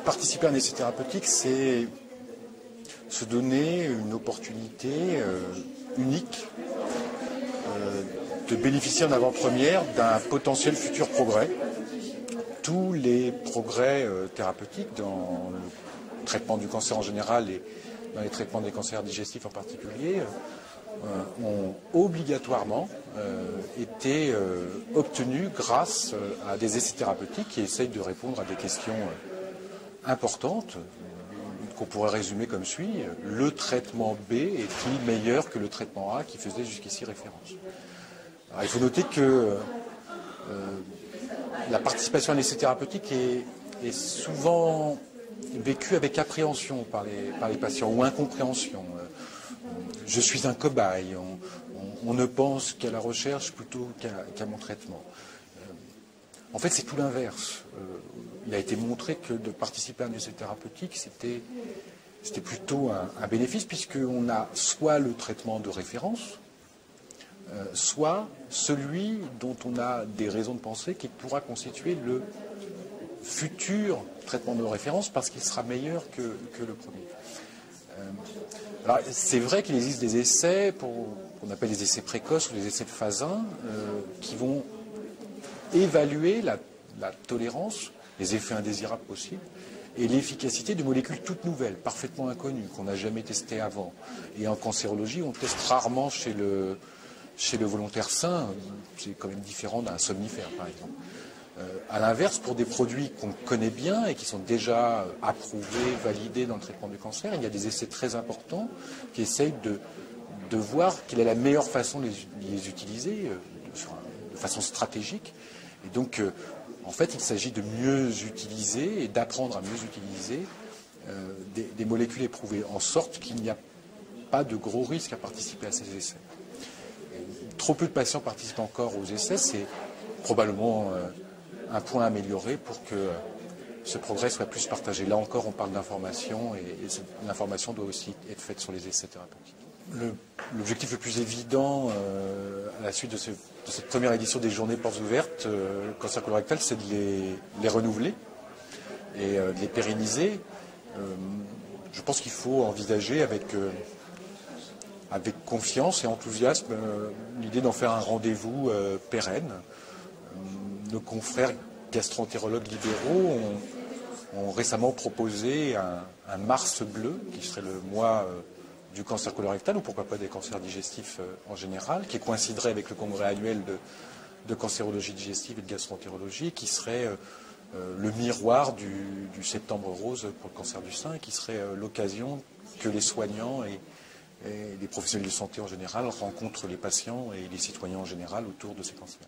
Participer à un essai thérapeutique, c'est se donner une opportunité unique de bénéficier en avant-première d'un potentiel futur progrès. Tous les progrès thérapeutiques dans le traitement du cancer en général et dans les traitements des cancers digestifs en particulier ont obligatoirement été obtenus grâce à des essais thérapeutiques qui essayent de répondre à des questions importantes qu'on pourrait résumer comme suit. Le traitement B est-il meilleur que le traitement A qui faisait jusqu'ici référence? Alors, il faut noter que la participation à un essai thérapeutique est souvent vécue avec appréhension par les patients ou incompréhension. Je suis un cobaye, on ne pense qu'à la recherche plutôt qu'à mon traitement. En fait, c'est tout l'inverse. Il a été montré que de participer à un essai thérapeutique, c'était plutôt un bénéfice, puisqu'on a soit le traitement de référence, soit celui dont on a des raisons de penser qu'il pourra constituer le futur traitement de référence, parce qu'il sera meilleur que le premier. Alors, c'est vrai qu'il existe des essais, qu'on appelle les essais précoces ou les essais de phase 1, qui vont évaluer la tolérance, les effets indésirables possibles, et l'efficacité de molécules toutes nouvelles, parfaitement inconnues, qu'on n'a jamais testées avant. Et en cancérologie, on teste rarement chez le volontaire sain, c'est quand même différent d'un somnifère, par exemple. À l'inverse, pour des produits qu'on connaît bien et qui sont déjà approuvés, validés dans le traitement du cancer, il y a des essais très importants qui essayent de voir quelle est la meilleure façon de les utiliser de façon stratégique. Et donc, en fait, il s'agit de mieux utiliser et d'apprendre à mieux utiliser des molécules éprouvées, en sorte qu'il n'y a pas de gros risques à participer à ces essais. Trop peu de patients participent encore aux essais, c'est probablement un point à améliorer pour que ce progrès soit plus partagé. Là encore, on parle d'information et l'information doit aussi être faite sur les essais thérapeutiques. L'objectif le plus évident à la suite de cette première édition des journées portes ouvertes cancer colorectal, c'est de les renouveler et de les pérenniser. Je pense qu'il faut envisager avec confiance et enthousiasme l'idée d'en faire un rendez-vous pérenne. Nos confrères gastro-entérologues libéraux ont récemment proposé un mars bleu, qui serait le mois du cancer colorectal, ou pourquoi pas des cancers digestifs en général, qui coïnciderait avec le congrès annuel de cancérologie digestive et de gastro-entérologie, qui serait le miroir du septembre rose pour le cancer du sein, et qui serait l'occasion que les soignants et les professionnels de santé en général rencontrent les patients et les citoyens en général autour de ces cancers.